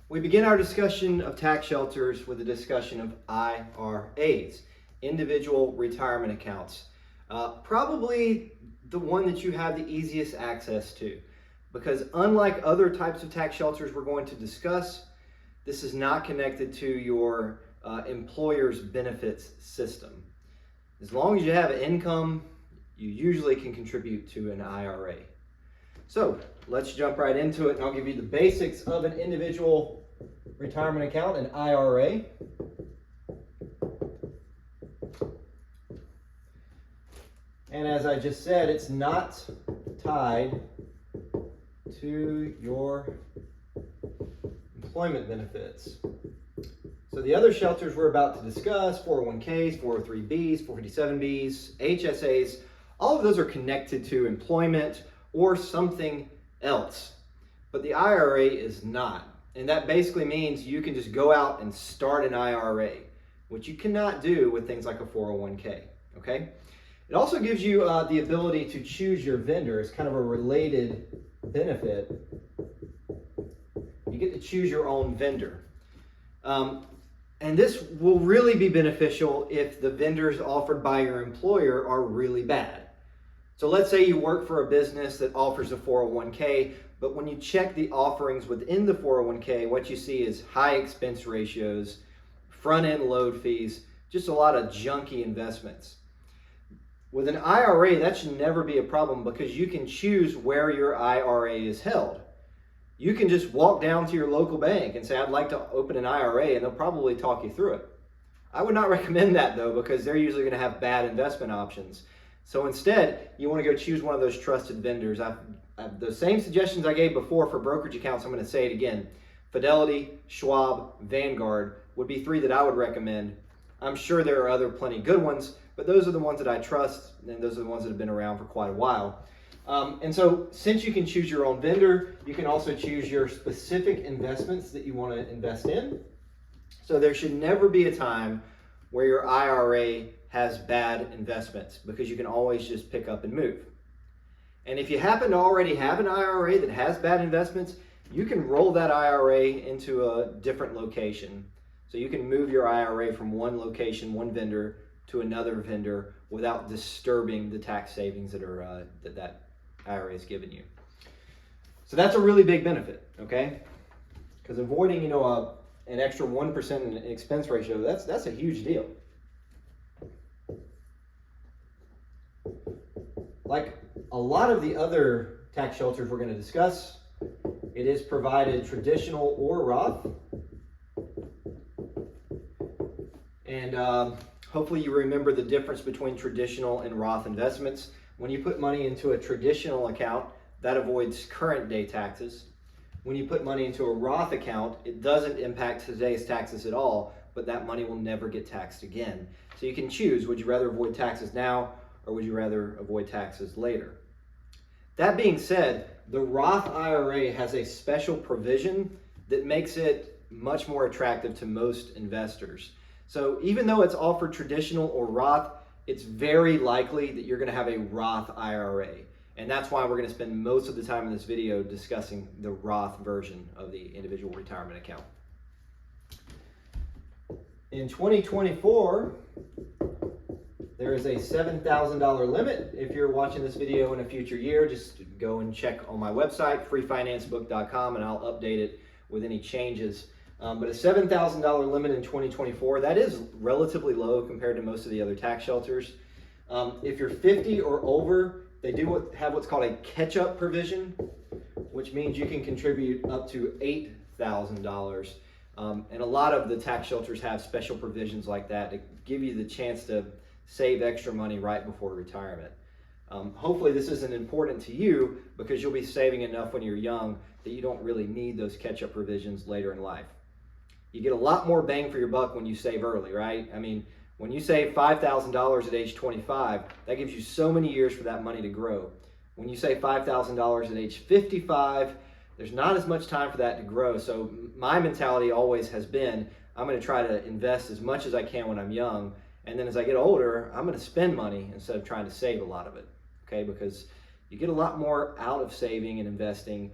We begin our discussion of tax shelters with a discussion of IRAs, individual retirement accounts. Probably the one that you have the easiest access to, because unlike other types of tax shelters we're going to discuss, this is not connected to your employer's benefits system. As long as you have income, you usually can contribute to an IRA. So let's jump right into it, and I'll give you the basics of an individual retirement account, an IRA. And as I just said, it's not tied to your employment benefits. So the other shelters we're about to discuss, 401ks, 403bs, 457bs, HSAs, all of those are connected to employment or something else. But the IRA is not. And that basically means you can just go out and start an IRA, which you cannot do with things like a 401k, okay? It also gives you the ability to choose your vendor. It's kind of a related benefit. You get to choose your own vendor. And this will really be beneficial if the vendors offered by your employer are really bad. So let's say you work for a business that offers a 401k, but when you check the offerings within the 401k, what you see is high expense ratios, front-end load fees, just a lot of junky investments. With an IRA, that should never be a problem because you can choose where your IRA is held. You can just walk down to your local bank and say, I'd like to open an IRA, and they'll probably talk you through it. I would not recommend that though, because they're usually going to have bad investment options. So instead, you want to go choose one of those trusted vendors. The same suggestions I gave before for brokerage accounts, I'm going to say it again. Fidelity, Schwab, Vanguard would be three that I would recommend. I'm sure there are other plenty good ones, but those are the ones that I trust, and those are the ones that have been around for quite a while. And so since you can choose your own vendor, you can also choose your specific investments that you want to invest in. So there should never be a time where your IRA has bad investments, because you can always just pick up and move. And if you happen to already have an IRA that has bad investments, you can roll that IRA into a different location. So you can move your IRA from one location, one vendor, to another vendor without disturbing the tax savings that are that IRA has given you. So that's a really big benefit, okay? Because avoiding, an extra 1% in expense ratio, that's a huge deal. Like a lot of the other tax shelters we're going to discuss, it is provided traditional or Roth. And hopefully you remember the difference between traditional and Roth investments. When you put money into a traditional account, that avoids current day taxes. When you put money into a Roth account, it doesn't impact today's taxes at all, but that money will never get taxed again. So you can choose, would you rather avoid taxes now, or would you rather avoid taxes later? That being said, the Roth IRA has a special provision that makes it much more attractive to most investors. So even though it's offered traditional or Roth, it's very likely that you're going to have a Roth IRA. And that's why we're going to spend most of the time in this video discussing the Roth version of the individual retirement account. In 2024, there is a $7,000 limit. If you're watching this video in a future year, just go and check on my website, freefinancebook.com, and I'll update it with any changes. But a $7,000 limit in 2024, that is relatively low compared to most of the other tax shelters. If you're 50 or over, they do have what's called a catch-up provision, which means you can contribute up to $8,000. And a lot of the tax shelters have special provisions like that to give you the chance to save extra money right before retirement. Hopefully this isn't important to you because you'll be saving enough when you're young that you don't really need those catch-up provisions later in life. You get a lot more bang for your buck when you save early, right? I mean, when you save $5,000 at age 25, that gives you so many years for that money to grow. When you save $5,000 at age 55, there's not as much time for that to grow. So my mentality always has been, I'm going to try to invest as much as I can when I'm young. And then as I get older, I'm going to spend money instead of trying to save a lot of it, okay? Because you get a lot more out of saving and investing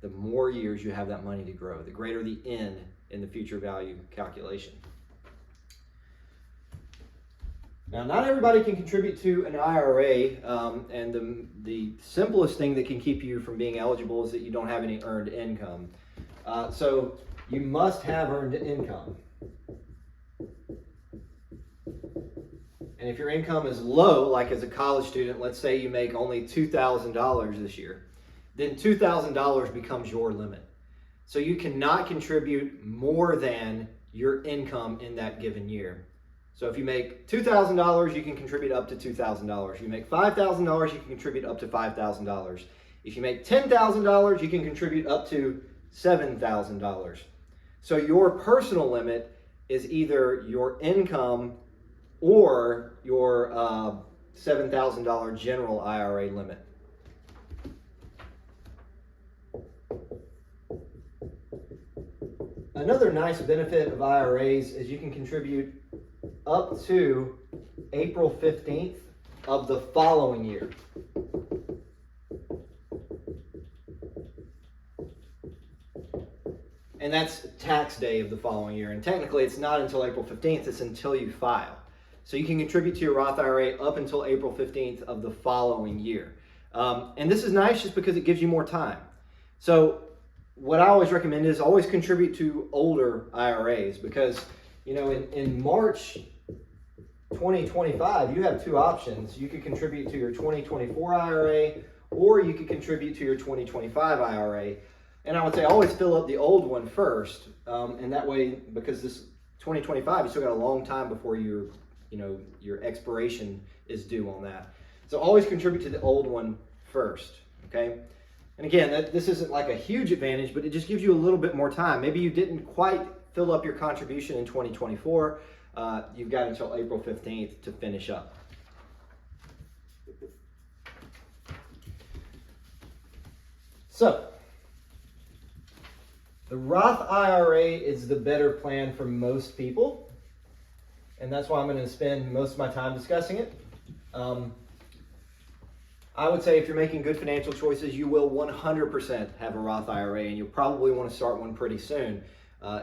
the more years you have that money to grow, the greater the N in the future value calculation. Now, not everybody can contribute to an IRA, and the simplest thing that can keep you from being eligible is that you don't have any earned income. So you must have earned income. And if your income is low, like as a college student, let's say you make only $2,000 this year, then $2,000 becomes your limit. So you cannot contribute more than your income in that given year. So if you make $2,000, you can contribute up to $2,000. If you make $5,000, you can contribute up to $5,000. If you make $10,000, you can contribute up to $7,000. So your personal limit is either your income or your $7,000 general IRA limit. Another nice benefit of IRAs is you can contribute up to April 15th of the following year. And that's tax day of the following year. And technically it's not until April 15th, it's until you file. So you can contribute to your Roth IRA up until April 15th of the following year. And this is nice just because it gives you more time. So what I always recommend is always contribute to older IRAs, because in March 2025, you have two options. You could contribute to your 2024 IRA, or you could contribute to your 2025 IRA. And I would say always fill up the old one first, and that way, because this 2025, you still got a long time before your expiration is due on that. So always contribute to the old one first, okay? And again, this isn't like a huge advantage, but it just gives you a little bit more time. Maybe you didn't quite fill up your contribution in 2024. You've got until April 15th to finish up. So, the Roth IRA is the better plan for most people, and that's why I'm going to spend most of my time discussing it. I would say if you're making good financial choices, you will 100% have a Roth IRA, and you'll probably want to start one pretty soon.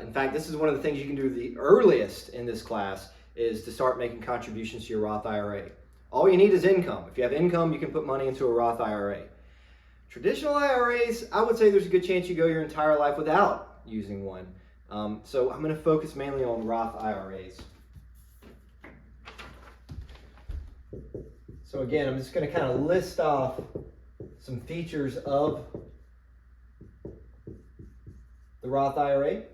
In fact, this is one of the things you can do the earliest in this class, is to start making contributions to your Roth IRA. All you need is income. If you have income, you can put money into a Roth IRA. Traditional IRAs, I would say there's a good chance you go your entire life without using one. So I'm going to focus mainly on Roth IRAs. So again, I'm just going to kind of list off some features of the Roth IRA.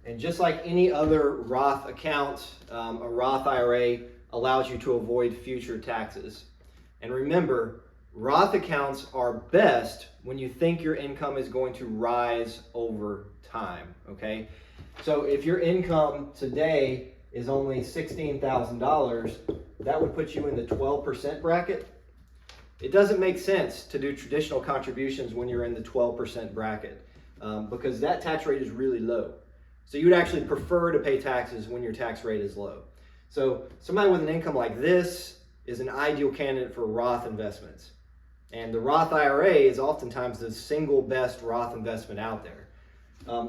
And just like any other Roth account, a Roth IRA allows you to avoid future taxes. And remember, Roth accounts are best when you think your income is going to rise over time, okay? So if your income today is only $16,000, that would put you in the 12% bracket. It doesn't make sense to do traditional contributions when you're in the 12% bracket because that tax rate is really low. So you would actually prefer to pay taxes when your tax rate is low. So somebody with an income like this is an ideal candidate for Roth investments. And the Roth IRA is oftentimes the single best Roth investment out there.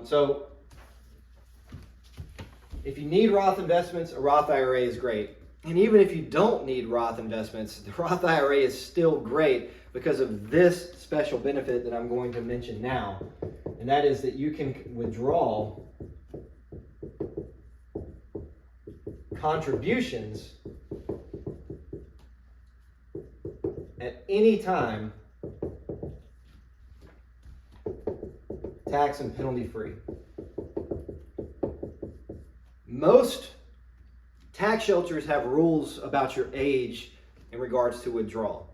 So if you need Roth investments, a Roth IRA is great. And even if you don't need Roth investments, the Roth IRA is still great because of this special benefit that I'm going to mention now. And that is that you can withdraw contributions at any time, tax and penalty free. Most tax shelters have rules about your age in regards to withdrawal.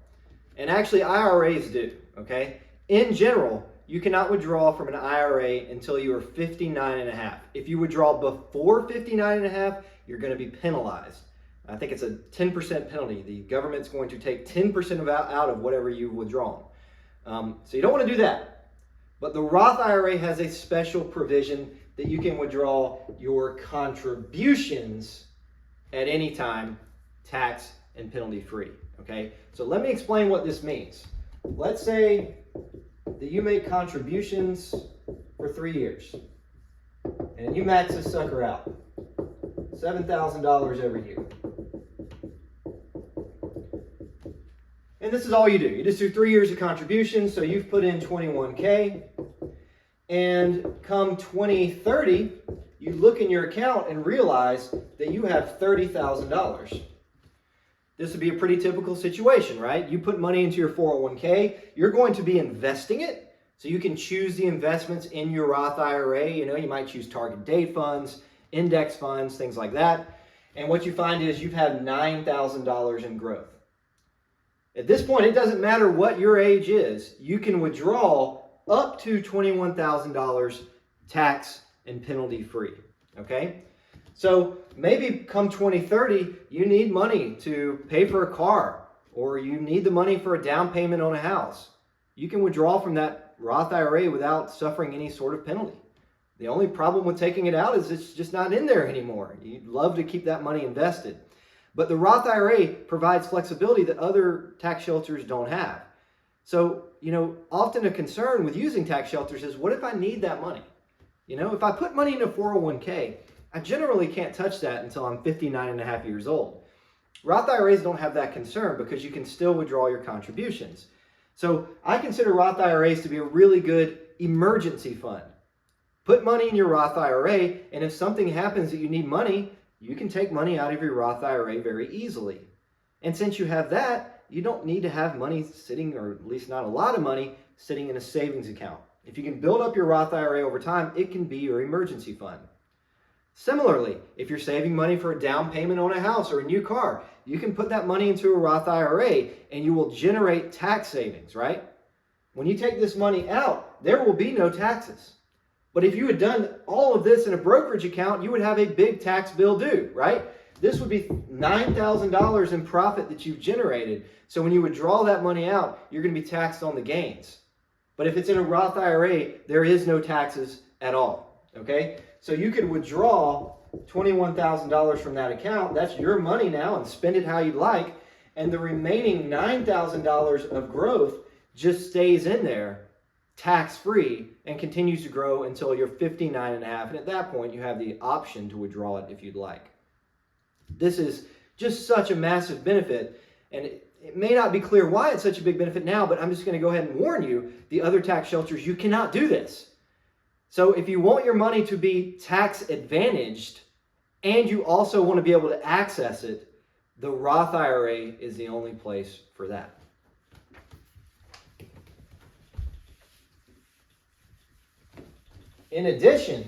And actually IRAs do, okay? In general, you cannot withdraw from an IRA until you are 59 and a half. If you withdraw before 59 and a half, you're going to be penalized. I think it's a 10% penalty. The government's going to take 10% out of whatever you've withdrawn. So you don't want to do that. But the Roth IRA has a special provision that you can withdraw your contributions at any time, tax and penalty free. Okay, so let me explain what this means. Let's say that you make contributions for 3 years and you max this sucker out, $7,000 every year. And this is all you do. You just do 3 years of contributions, so you've put in 21K. And come 2030, you look in your account and realize that you have $30,000. This would be a pretty typical situation, right? You put money into your 401K, you're going to be investing it, so you can choose the investments in your Roth IRA. You know, you might choose target date funds, index funds, things like that. And what you find is you've had $9,000 in growth. At this point, it doesn't matter what your age is, you can withdraw up to $21,000 tax and penalty free, okay? So maybe come 2030, you need money to pay for a car, or you need the money for a down payment on a house. You can withdraw from that Roth IRA without suffering any sort of penalty. The only problem with taking it out is it's just not in there anymore. You'd love to keep that money invested. But the Roth IRA provides flexibility that other tax shelters don't have. So, you know, often a concern with using tax shelters is, what if I need that money? You know, if I put money in a 401k, I generally can't touch that until I'm 59 and a half years old. Roth IRAs don't have that concern because you can still withdraw your contributions. So I consider Roth IRAs to be a really good emergency fund. Put money in your Roth IRA, and if something happens that you need money, you can take money out of your Roth IRA very easily. And since you have that, you don't need to have money sitting, or at least not a lot of money, sitting in a savings account. If you can build up your Roth IRA over time, it can be your emergency fund. Similarly, if you're saving money for a down payment on a house or a new car, you can put that money into a Roth IRA and you will generate tax savings, right? When you take this money out, there will be no taxes. But if you had done all of this in a brokerage account, you would have a big tax bill due, right? This would be $9,000 in profit that you've generated. So when you withdraw that money out, you're going to be taxed on the gains. But if it's in a Roth IRA, there is no taxes at all, okay? So you could withdraw $21,000 from that account. That's your money now, and spend it how you'd like. And the remaining $9,000 of growth just stays in there tax-free and continues to grow until you're 59 and a half. And at that point, you have the option to withdraw it if you'd like. This is just such a massive benefit. And it may not be clear why it's such a big benefit now, but I'm just going to go ahead and warn you, the other tax shelters, you cannot do this. So if you want your money to be tax advantaged and you also want to be able to access it, the Roth IRA is the only place for that. In addition,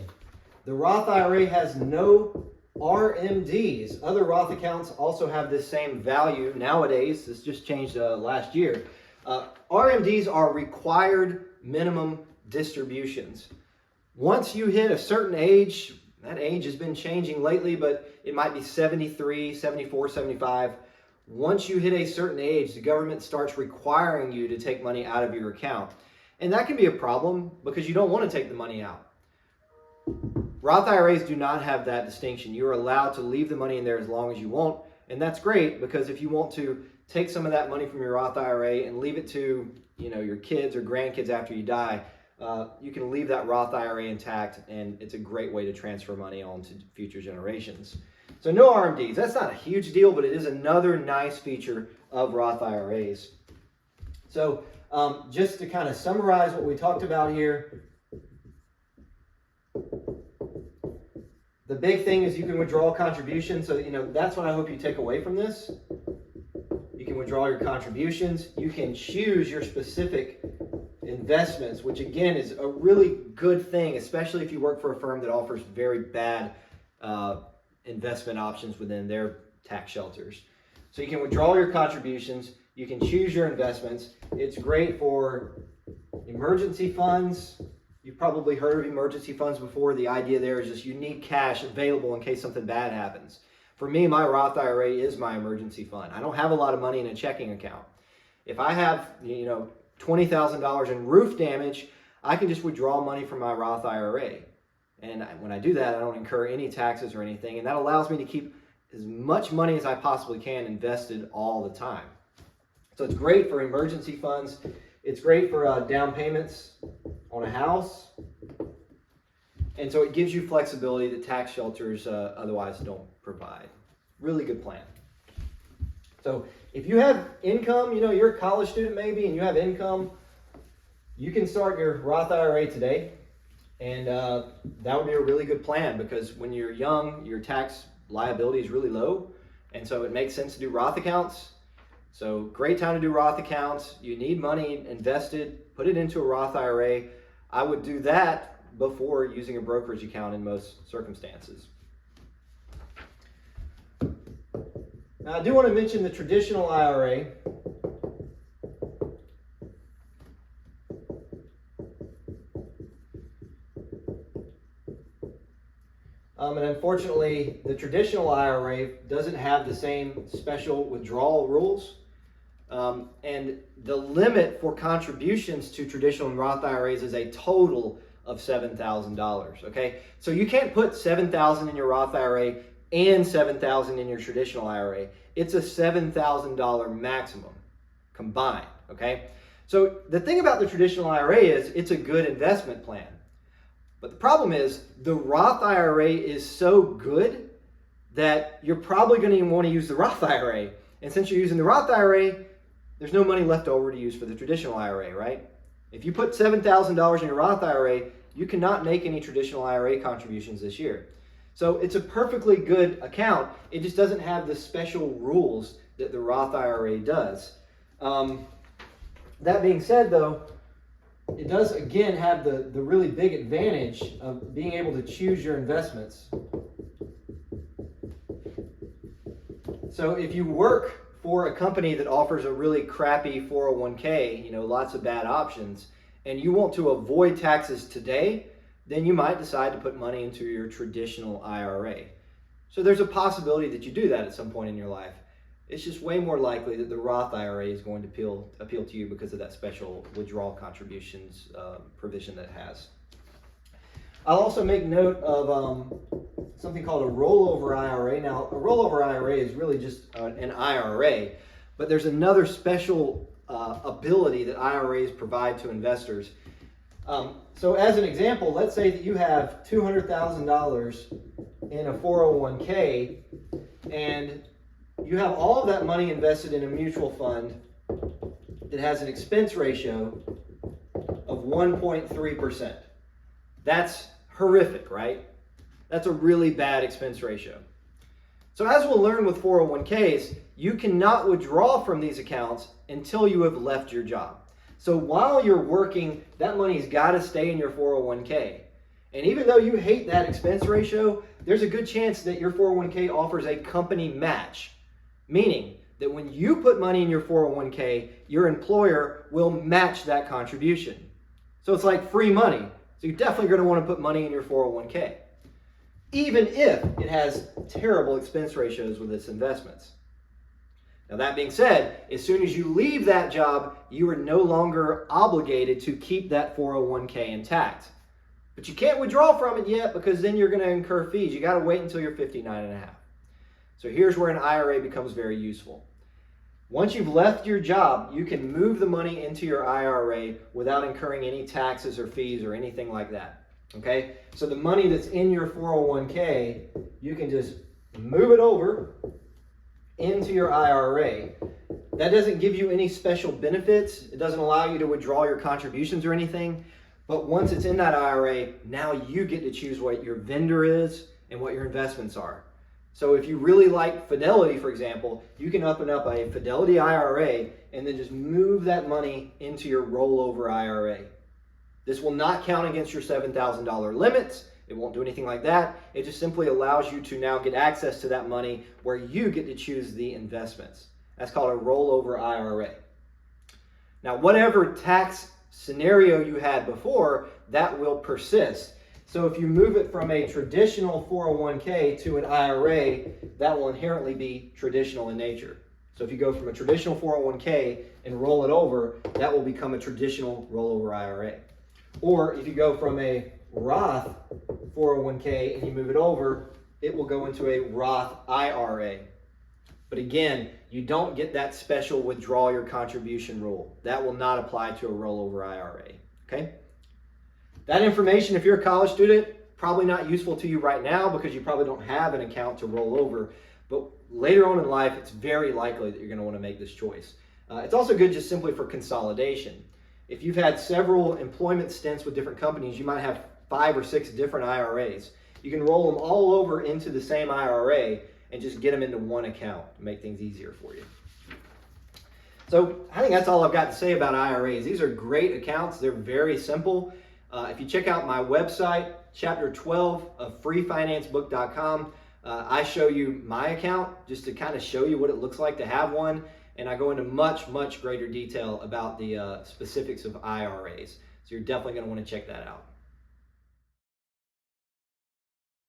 the Roth IRA has no RMDs. Other Roth accounts also have this same value nowadays. This just changed last year. RMDs are required minimum distributions. Once you hit a certain age, that age has been changing lately, but it might be 73, 74, 75. Once you hit a certain age, the government starts requiring you to take money out of your account. And that can be a problem because you don't want to take the money out. Roth IRAs do not have that distinction. You are allowed to leave the money in there as long as you want. And that's great because if you want to take some of that money from your Roth IRA and leave it to, your kids or grandkids after you die, you can leave that Roth IRA intact, and it's a great way to transfer money on to future generations. So no RMDs. That's not a huge deal, but it is another nice feature of Roth IRAs. So just to kind of summarize what we talked about here, the big thing is you can withdraw contributions. So, that's what I hope you take away from this. You can withdraw your contributions. You can choose your specific investments, which again is a really good thing, especially if you work for a firm that offers very bad investment options within their tax shelters. So you can withdraw your contributions. You can choose your investments. It's great for emergency funds. You've probably heard of emergency funds before. The idea there is just you need cash available in case something bad happens. For me, my Roth IRA is my emergency fund. I don't have a lot of money in a checking account. If I have, $20,000 in roof damage, I can just withdraw money from my Roth IRA. And when I do that, I don't incur any taxes or anything. And that allows me to keep as much money as I possibly can invested all the time. So it's great for emergency funds. It's great for down payments on a house. And so it gives you flexibility that tax shelters otherwise don't provide. Really good plan. So if you have income, you know, you're a college student maybe, and you have income, you can start your Roth IRA today. And that would be a really good plan, because when you're young, your tax liability is really low. And so it makes sense to do Roth accounts. So great time to do Roth accounts. You need money invested, put it into a Roth IRA. I would do that before using a brokerage account in most circumstances. Now, I do want to mention the traditional IRA. And unfortunately, the traditional IRA doesn't have the same special withdrawal rules. And the limit for contributions to traditional and Roth IRAs is a total of $7,000. Okay, so you can't put $7,000 in your Roth IRA and $7,000 in your traditional IRA. It's a $7,000 maximum combined. Okay, so the thing about the traditional IRA is it's a good investment plan. But the problem is the Roth IRA is so good that you're probably going to want to use the Roth IRA. And since you're using the Roth IRA, there's no money left over to use for the traditional IRA, right? If you put $7,000 in your Roth IRA, you cannot make any traditional IRA contributions this year. So it's a perfectly good account. It just doesn't have the special rules that the Roth IRA does. That being said, though, it does again have the really big advantage of being able to choose your investments. So if you work for a company that offers a really crappy 401k, you know, lots of bad options, and you want to avoid taxes today, then you might decide to put money into your traditional IRA. So there's a possibility that you do that at some point in your life. It's just way more likely that the Roth IRA is going to appeal to you because of that special withdrawal contributions provision that it has. I'll also make note of something called a rollover IRA. Now, a rollover IRA is really just an IRA, but there's another special ability that IRAs provide to investors. So as an example, let's say that you have $200,000 in a 401k, and you have all of that money invested in a mutual fund that has an expense ratio of 1.3%. That's horrific, right? That's a really bad expense ratio. So as we'll learn with 401ks, you cannot withdraw from these accounts until you have left your job. So while you're working, that money's got to stay in your 401k. And even though you hate that expense ratio, there's a good chance that your 401k offers a company match. Meaning that when you put money in your 401k, your employer will match that contribution. So it's like free money. So you're definitely going to want to put money in your 401k, even if it has terrible expense ratios with its investments. Now, that being said, as soon as you leave that job, you are no longer obligated to keep that 401k intact. But you can't withdraw from it yet, because then you're going to incur fees. You got to wait until you're 59 and a half. So here's where an IRA becomes very useful. Once you've left your job, you can move the money into your IRA without incurring any taxes or fees or anything like that. Okay? So the money that's in your 401k, you can just move it over into your IRA. That doesn't give you any special benefits. It doesn't allow you to withdraw your contributions or anything. But once it's in that IRA, now you get to choose what your vendor is and what your investments are. So if you really like Fidelity, for example, you can open up a Fidelity IRA and then just move that money into your rollover IRA. This will not count against your $7,000 limits. It won't do anything like that. It just simply allows you to now get access to that money where you get to choose the investments. That's called a rollover IRA. Now, whatever tax scenario you had before, that will persist. So if you move it from a traditional 401k to an IRA, that will inherently be traditional in nature. So if you go from a traditional 401k and roll it over, that will become a traditional rollover IRA. Or if you go from a Roth 401k and you move it over, it will go into a Roth IRA. But again, you don't get that special withdraw your contribution rule. That will not apply to a rollover IRA, okay? That information, if you're a college student, probably not useful to you right now because you probably don't have an account to roll over. But later on in life, it's very likely that you're going to want to make this choice. It's also good just simply for consolidation. If you've had several employment stints with different companies, you might have 5 or 6 different IRAs. You can roll them all over into the same IRA and just get them into one account to make things easier for you. So I think that's all I've got to say about IRAs. These are great accounts. They're very simple. If you check out my website, chapter 12 of freefinancebook.com, I show you my account just to kind of show you what it looks like to have one. And I go into much, much greater detail about the specifics of IRAs. So you're definitely going to want to check that out.